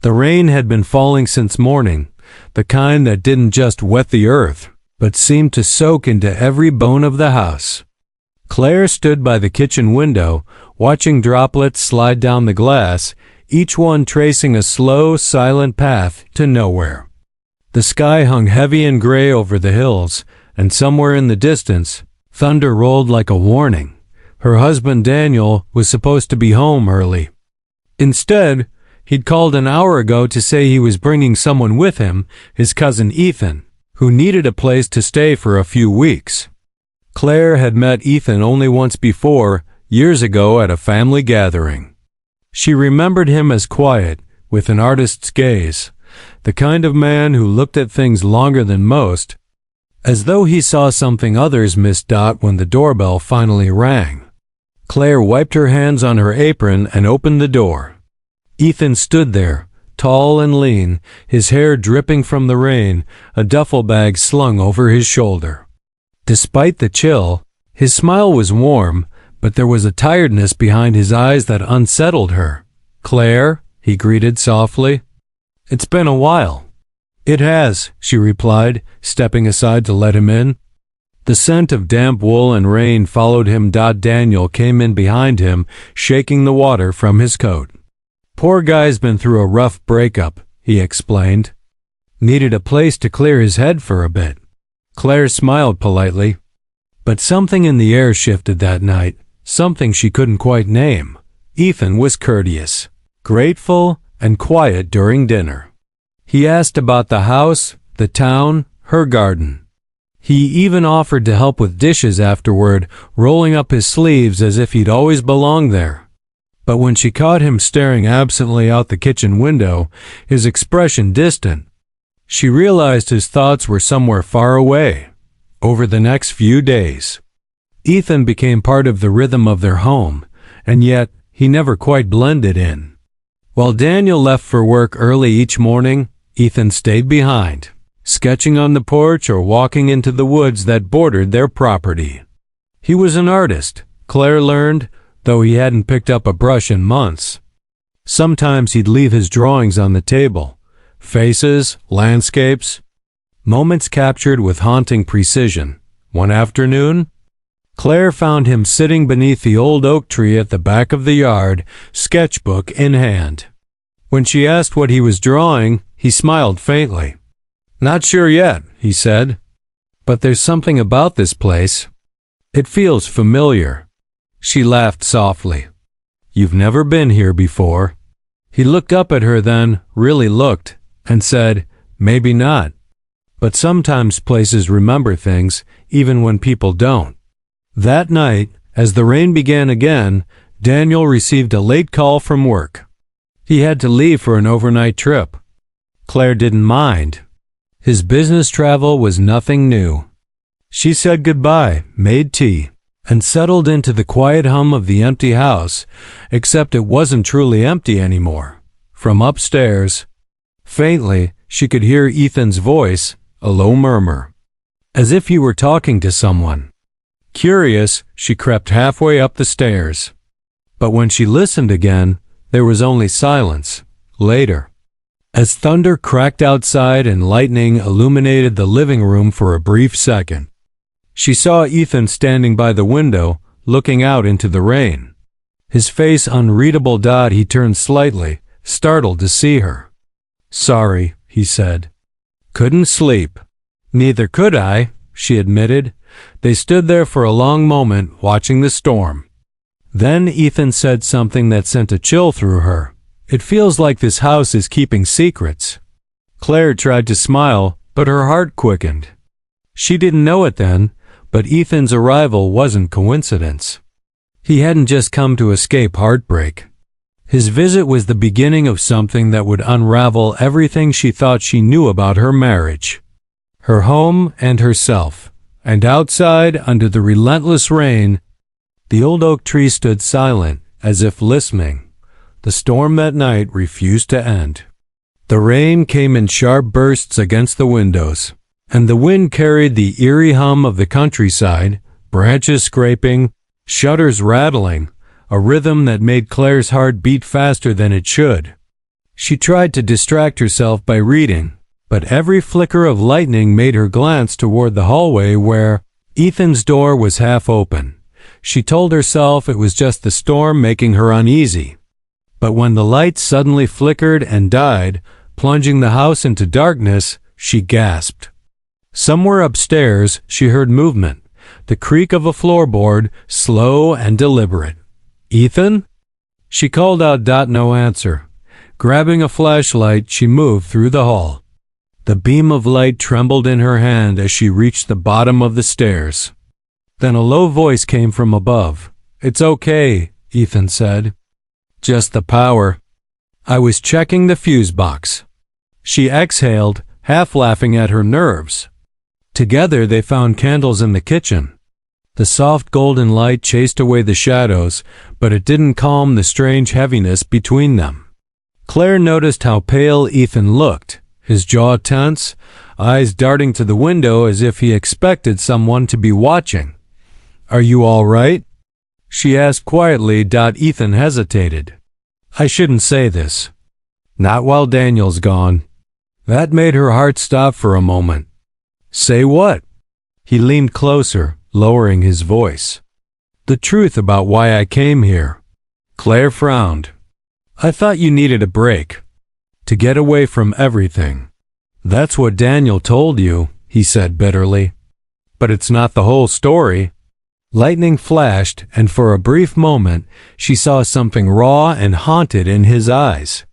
The rain had been falling since morning, the kind that didn't just wet the earth, but seemed to soak into every bone of the house. Claire stood by the kitchen window, watching droplets slide down the glass, each one tracing a slow, silent path to nowhere. The sky hung heavy and gray over the hills, and somewhere in the distance, thunder rolled like a warning. Her husband Daniel was supposed to be home early. Instead, he'd called an hour ago to say he was bringing someone with him, his cousin Ethan, who needed a place to stay for a few weeks. Claire had met Ethan only once before, years ago at a family gathering. She remembered him as quiet, with an artist's gaze, the kind of man who looked at things longer than most, as though he saw something others missed. When the doorbell finally rang, Claire wiped her hands on her apron and opened the door. Ethan stood there, tall and lean, his hair dripping from the rain, a duffel bag slung over his shoulder. Despite the chill, his smile was warm, but there was a tiredness behind his eyes that unsettled her. "Claire," he greeted softly. "It's been a while." "It has," she replied, stepping aside to let him in. The scent of damp wool and rain followed him. Daniel came in behind him, shaking the water from his coat. "Poor guy's been through a rough breakup," he explained. "Needed a place to clear his head for a bit." Claire smiled politely. But something in the air shifted that night, something she couldn't quite name. Ethan was courteous, grateful, and quiet during dinner. He asked about the house, the town, her garden. He even offered to help with dishes afterward, rolling up his sleeves as if he'd always belonged there. But when she caught him staring absently out the kitchen window, his expression distant, she realized his thoughts were somewhere far away. Over the next few days, Ethan became part of the rhythm of their home, and yet he never quite blended in. While Daniel left for work early each morning, Ethan stayed behind, sketching on the porch or walking into the woods that bordered their property. He was an artist, Claire learned, though he hadn't picked up a brush in months. Sometimes he'd leave his drawings on the table, faces, landscapes, moments captured with haunting precision. One afternoon, Claire found him sitting beneath the old oak tree at the back of the yard, sketchbook in hand. When she asked what he was drawing, he smiled faintly. "Not sure yet," he said, "but there's something about this place. It feels familiar." She laughed softly. "You've never been here before." He looked up at her then, really looked, and said, "Maybe not. But sometimes places remember things, even when people don't." That night, as the rain began again, Daniel received a late call from work. He had to leave for an overnight trip. Claire didn't mind. His business travel was nothing new. She said goodbye, made tea, and settled into the quiet hum of the empty house, except it wasn't truly empty anymore. From upstairs, faintly, she could hear Ethan's voice, a low murmur, as if he were talking to someone. Curious, she crept halfway up the stairs. But when she listened again, there was only silence. Later, as thunder cracked outside and lightning illuminated the living room for a brief second, she saw Ethan standing by the window, looking out into the rain. His face unreadable. He turned slightly, startled to see her. "Sorry," he said. "Couldn't sleep." "Neither could I," she admitted. They stood there for a long moment, watching the storm. Then Ethan said something that sent a chill through her. "It feels like this house is keeping secrets." Claire tried to smile, but her heart quickened. She didn't know it then, but Ethan's arrival wasn't coincidence. He hadn't just come to escape heartbreak. His visit was the beginning of something that would unravel everything she thought she knew about her marriage, her home, and herself. And outside, under the relentless rain, the old oak tree stood silent, as if listening. The storm that night refused to end. The rain came in sharp bursts against the windows, and the wind carried the eerie hum of the countryside, branches scraping, shutters rattling, a rhythm that made Claire's heart beat faster than it should. She tried to distract herself by reading, but every flicker of lightning made her glance toward the hallway where Ethan's door was half open. She told herself it was just the storm making her uneasy. But when the light suddenly flickered and died, plunging the house into darkness, she gasped. Somewhere upstairs, she heard movement, the creak of a floorboard, slow and deliberate. "Ethan?" She called out. No answer. Grabbing a flashlight, she moved through the hall. The beam of light trembled in her hand as she reached the bottom of the stairs. Then a low voice came from above. "It's okay," Ethan said. "Just the power. I was checking the fuse box." She exhaled, half laughing at her nerves. Together they found candles in the kitchen. The soft golden light chased away the shadows, but it didn't calm the strange heaviness between them. Claire noticed how pale Ethan looked, his jaw tense, eyes darting to the window as if he expected someone to be watching. "Are you all right?" she asked quietly. Ethan hesitated. "I shouldn't say this. Not while Daniel's gone." That made her heart stop for a moment. "Say what?" He leaned closer, lowering his voice. "The truth about why I came here." Claire frowned. "I thought you needed a break. To get away from everything." "That's what Daniel told you," he said bitterly. "But it's not the whole story." Lightning flashed, and for a brief moment, she saw something raw and haunted in his eyes.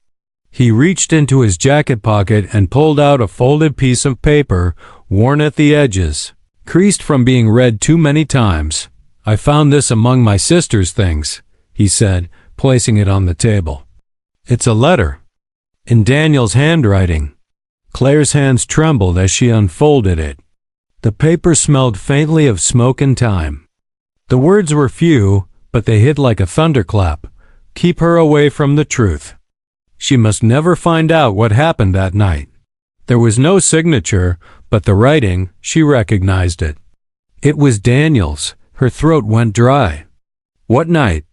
He reached into his jacket pocket and pulled out a folded piece of paper, worn at the edges, creased from being read too many times. "I found this among my sister's things," he said, placing it on the table. "It's a letter. In Daniel's handwriting." Claire's hands trembled as she unfolded it. The paper smelled faintly of smoke and time. The words were few, but they hit like a thunderclap. Keep her away from the truth. She must never find out what happened that night. There was no signature, but the writing, she recognized it. It was Daniel's. Her throat went dry. "What night?"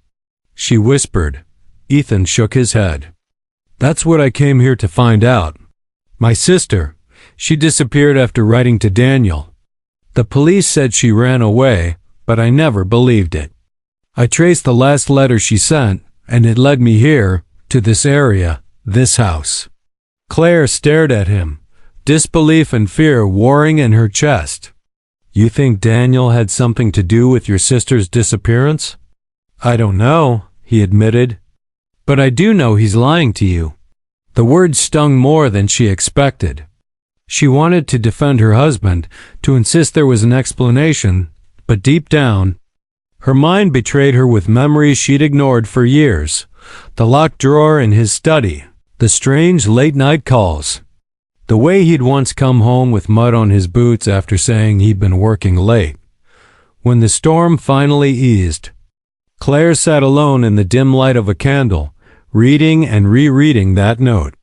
she whispered. Ethan shook his head. "That's what I came here to find out. My sister, she disappeared after writing to Daniel. The police said she ran away, but I never believed it. I traced the last letter she sent, and it led me here, to this area, this house." Claire stared at him, disbelief and fear warring in her chest. "You think Daniel had something to do with your sister's disappearance?" "I don't know," he admitted. "But I do know he's lying to you." The words stung more than she expected. She wanted to defend her husband, to insist there was an explanation, but deep down, her mind betrayed her with memories she'd ignored for years. The locked drawer in his study, the strange late-night calls, the way he'd once come home with mud on his boots after saying he'd been working late. When the storm finally eased, Claire sat alone in the dim light of a candle, reading and rereading that note.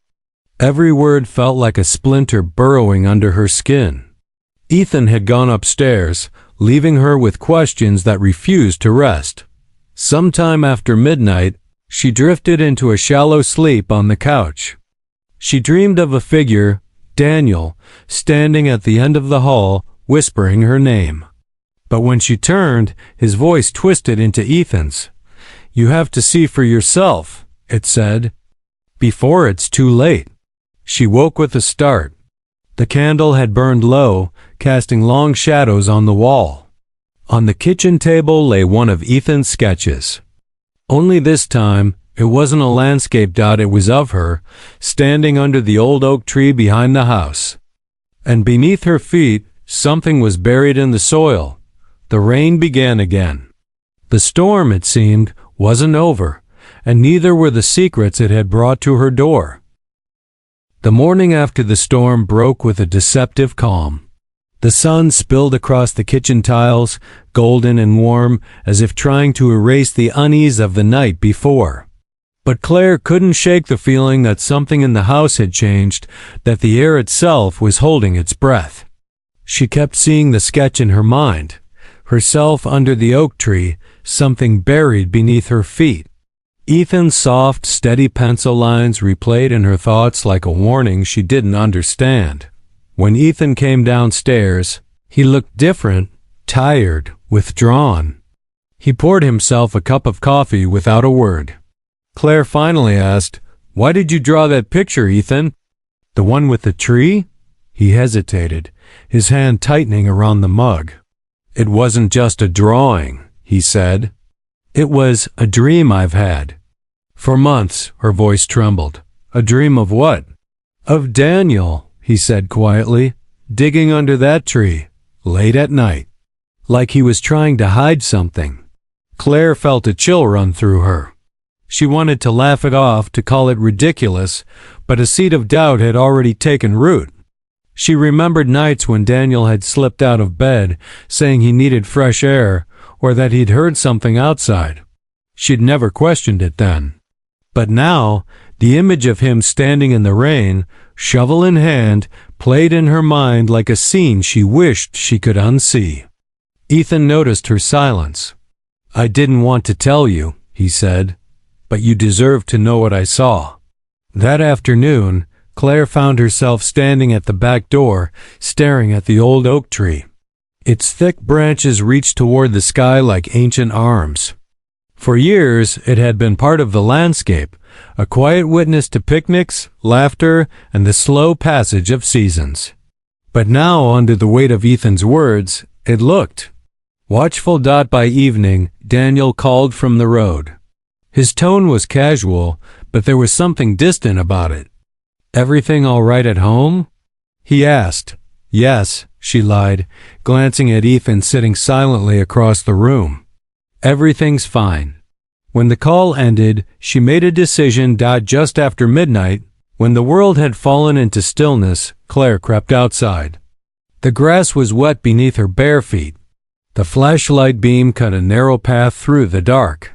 Every word felt like a splinter burrowing under her skin. Ethan had gone upstairs, leaving her with questions that refused to rest. Sometime after midnight, she drifted into a shallow sleep on the couch. She dreamed of a figure, Daniel, standing at the end of the hall, whispering her name. But when she turned, his voice twisted into Ethan's. "You have to see for yourself," it said, "before it's too late." She woke with a start. The candle had burned low, casting long shadows on the wall. On the kitchen table lay one of Ethan's sketches. Only this time, it wasn't a landscape. It was of her, standing under the old oak tree behind the house. And beneath her feet, something was buried in the soil. The rain began again. The storm, it seemed, wasn't over, and neither were the secrets it had brought to her door. The morning after the storm broke with a deceptive calm. The sun spilled across the kitchen tiles, golden and warm, as if trying to erase the unease of the night before. But Claire couldn't shake the feeling that something in the house had changed, that the air itself was holding its breath. She kept seeing the sketch in her mind, herself under the oak tree, something buried beneath her feet. Ethan's soft, steady pencil lines replayed in her thoughts like a warning she didn't understand. When Ethan came downstairs, he looked different, tired, withdrawn. He poured himself a cup of coffee without a word. Claire finally asked, "Why did you draw that picture, Ethan?" "The one with the tree?" He hesitated, his hand tightening around the mug. "It wasn't just a drawing," he said. "It was a dream I've had." "For months," her voice trembled. "A dream of what?" "Of Daniel," he said quietly, "digging under that tree, late at night, like he was trying to hide something." Claire felt a chill run through her. She wanted to laugh it off, to call it ridiculous, but a seed of doubt had already taken root. She remembered nights when Daniel had slipped out of bed, saying he needed fresh air, or that he'd heard something outside. She'd never questioned it then. But now, the image of him standing in the rain, shovel in hand, played in her mind like a scene she wished she could unsee. Ethan noticed her silence. "I didn't want to tell you," he said, "but you deserve to know what I saw." That afternoon, Claire found herself standing at the back door, staring at the old oak tree. Its thick branches reached toward the sky like ancient arms. For years, it had been part of the landscape, a quiet witness to picnics, laughter, and the slow passage of seasons. But now, under the weight of Ethan's words, it looked. Watchful. By evening, Daniel called from the road. His tone was casual, but there was something distant about it. "Everything all right at home?" he asked. "Yes," she lied, glancing at Ethan sitting silently across the room. "Everything's fine." When the call ended, she made a decision. Just after midnight, when the world had fallen into stillness, Claire crept outside. The grass was wet beneath her bare feet. The flashlight beam cut a narrow path through the dark.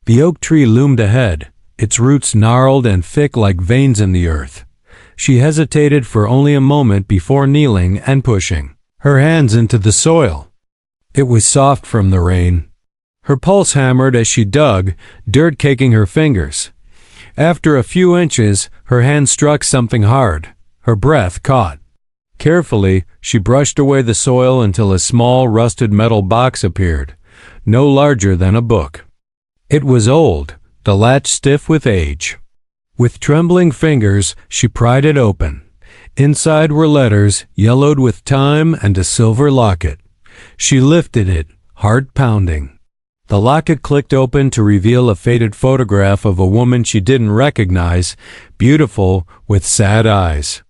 The oak tree loomed ahead, its roots gnarled and thick like veins in the earth. She hesitated for only a moment before kneeling and pushing her hands into the soil. It was soft from the rain. Her pulse hammered as she dug, dirt caking her fingers. After a few inches, her hand struck something hard. Her breath caught. Carefully, she brushed away the soil until a small, rusted metal box appeared, no larger than a book. It was old, the latch stiff with age. With trembling fingers, she pried it open. Inside were letters, yellowed with time, and a silver locket. She lifted it, heart pounding. The locket clicked open to reveal a faded photograph of a woman she didn't recognize, beautiful, with sad eyes.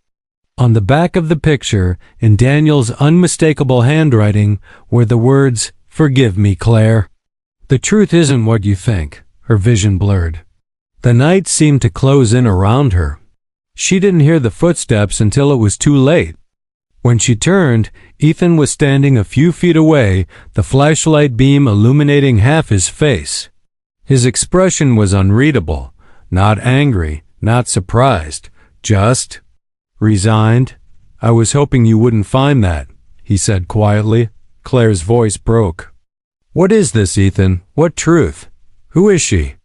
On the back of the picture, in Daniel's unmistakable handwriting, were the words, "Forgive me, Claire." "The truth isn't what you think," her vision blurred. The night seemed to close in around her. She didn't hear the footsteps until it was too late. When she turned, Ethan was standing a few feet away, the flashlight beam illuminating half his face. His expression was unreadable, not angry, not surprised, just resigned. "I was hoping you wouldn't find that," he said quietly. Claire's voice broke. "What is this, Ethan? What truth? Who is she?"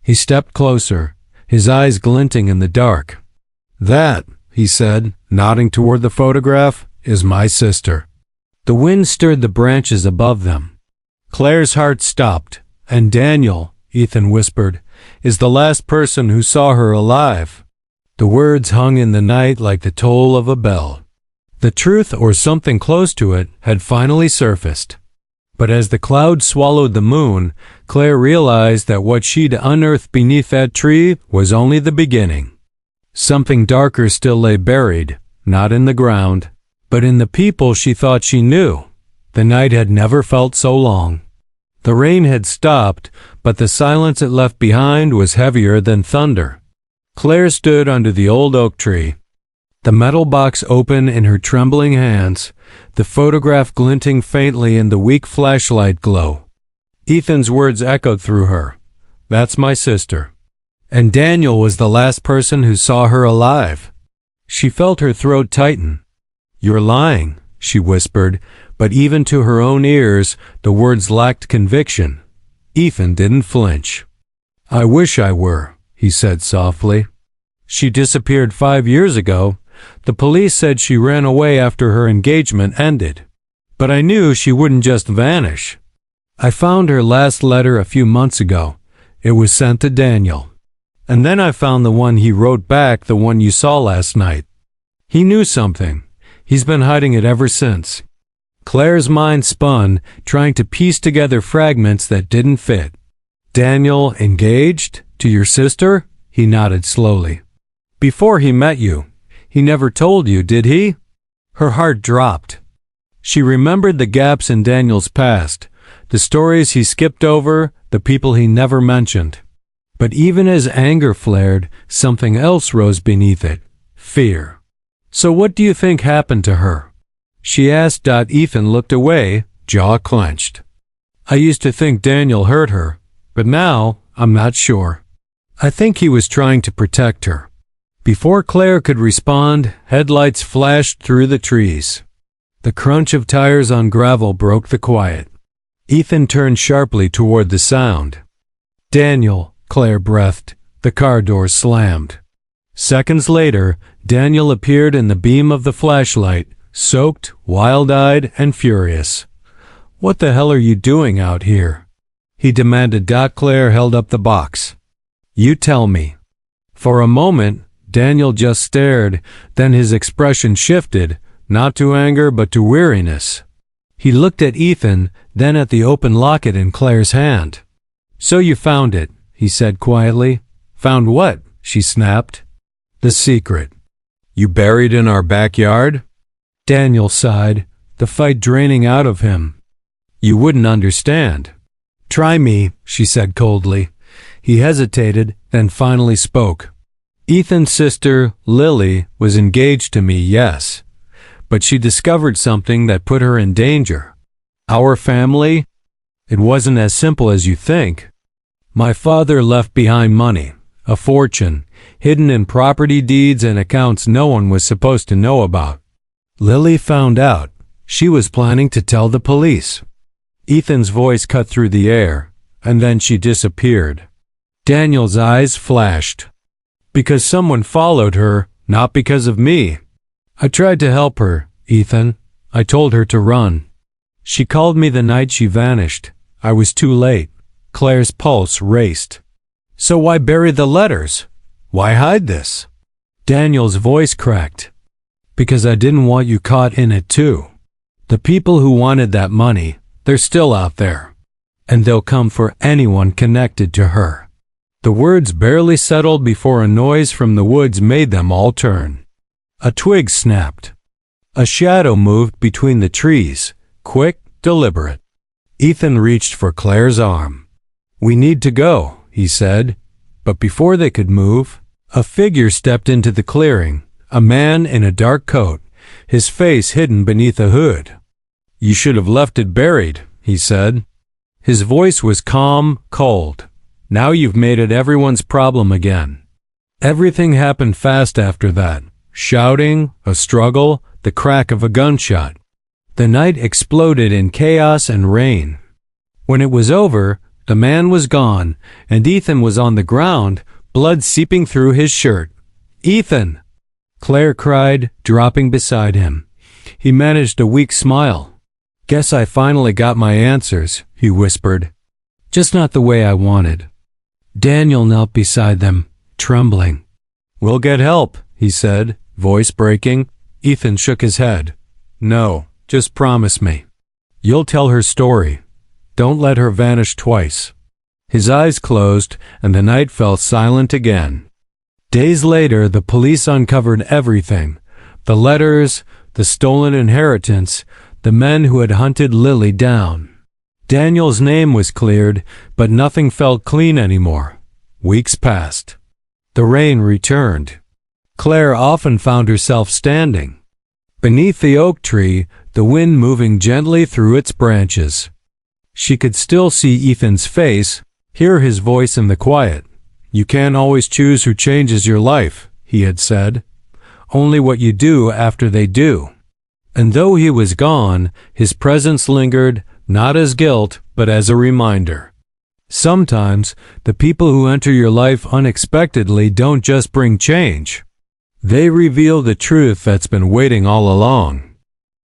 He stepped closer, his eyes glinting in the dark. "That," he said, nodding toward the photograph, "is my sister." The wind stirred the branches above them. Claire's heart stopped. "And Daniel," Ethan whispered, "is the last person who saw her alive." The words hung in the night like the toll of a bell. The truth, or something close to it, had finally surfaced. But as the clouds swallowed the moon, Claire realized that what she'd unearthed beneath that tree was only the beginning. Something darker still lay buried, not in the ground, but in the people she thought she knew. The night had never felt so long. The rain had stopped, but the silence it left behind was heavier than thunder. Claire stood under the old oak tree, the metal box open in her trembling hands, the photograph glinting faintly in the weak flashlight glow. Ethan's words echoed through her. "That's my sister." And Daniel was the last person who saw her alive. She felt her throat tighten. "You're lying," she whispered, but even to her own ears, the words lacked conviction. Ethan didn't flinch. I wish I were, he said softly. She disappeared 5 years ago. The police said she ran away after her engagement ended. But I knew she wouldn't just vanish. I found her last letter a few months ago. It was sent to Daniel. And then I found the one he wrote back, the one you saw last night. He knew something. He's been hiding it ever since. Claire's mind spun, trying to piece together fragments that didn't fit. Daniel engaged? To your sister? He nodded slowly. Before he met you. He never told you, did he? Her heart dropped. She remembered the gaps in Daniel's past, the stories he skipped over, the people he never mentioned. But even as anger flared, something else rose beneath it. Fear. So what do you think happened to her? She asked. Ethan looked away, jaw clenched. I used to think Daniel hurt her, but now I'm not sure. I think he was trying to protect her. Before Claire could respond, headlights flashed through the trees. The crunch of tires on gravel broke the quiet. Ethan turned sharply toward the sound. Daniel, Claire breathed. The car doors slammed. Seconds later, Daniel appeared in the beam of the flashlight, soaked, wild-eyed, and furious. What the hell are you doing out here? He demanded. Claire held up the box. You tell me. For a moment, Daniel just stared, then his expression shifted, not to anger but to weariness. He looked at Ethan, then at the open locket in Claire's hand. So you found it, he said quietly. Found what? She snapped. The secret. You buried in our backyard? Daniel sighed, the fight draining out of him. You wouldn't understand. Try me, she said coldly. He hesitated, then finally spoke. Ethan's sister, Lily, was engaged to me, yes. But she discovered something that put her in danger. Our family? It wasn't as simple as you think. My father left behind money, a fortune, hidden in property deeds and accounts no one was supposed to know about. Lily found out. She was planning to tell the police. Ethan's voice cut through the air, and then she disappeared. Daniel's eyes flashed. Because someone followed her, not because of me. I tried to help her, Ethan. I told her to run. She called me the night she vanished. I was too late. Claire's pulse raced. So why bury the letters? Why hide this? Daniel's voice cracked. Because I didn't want you caught in it too. The people who wanted that money, they're still out there. And they'll come for anyone connected to her. The words barely settled before a noise from the woods made them all turn. A twig snapped. A shadow moved between the trees, quick, deliberate. Ethan reached for Claire's arm. We need to go, he said. But before they could move, a figure stepped into the clearing, a man in a dark coat, his face hidden beneath a hood. You should have left it buried, he said. His voice was calm, cold. Now you've made it everyone's problem again. Everything happened fast after that. Shouting, a struggle, the crack of a gunshot. The night exploded in chaos and rain. When it was over, the man was gone, and Ethan was on the ground, blood seeping through his shirt. Ethan! Claire cried, dropping beside him. He managed a weak smile. Guess I finally got my answers, he whispered. Just not the way I wanted. Daniel knelt beside them, trembling. We'll get help, he said, voice breaking. Ethan shook his head. No, just promise me. You'll tell her story. Don't let her vanish twice. His eyes closed, and the night fell silent again. Days later, the police uncovered everything. The letters, the stolen inheritance, the men who had hunted Lily down. Daniel's name was cleared, but nothing felt clean anymore. Weeks passed. The rain returned. Claire often found herself standing. Beneath the oak tree, the wind moving gently through its branches. She could still see Ethan's face, hear his voice in the quiet. You can't always choose who changes your life, he had said. Only what you do after they do. And though he was gone, his presence lingered, not as guilt, but as a reminder. Sometimes, the people who enter your life unexpectedly don't just bring change. They reveal the truth that's been waiting all along.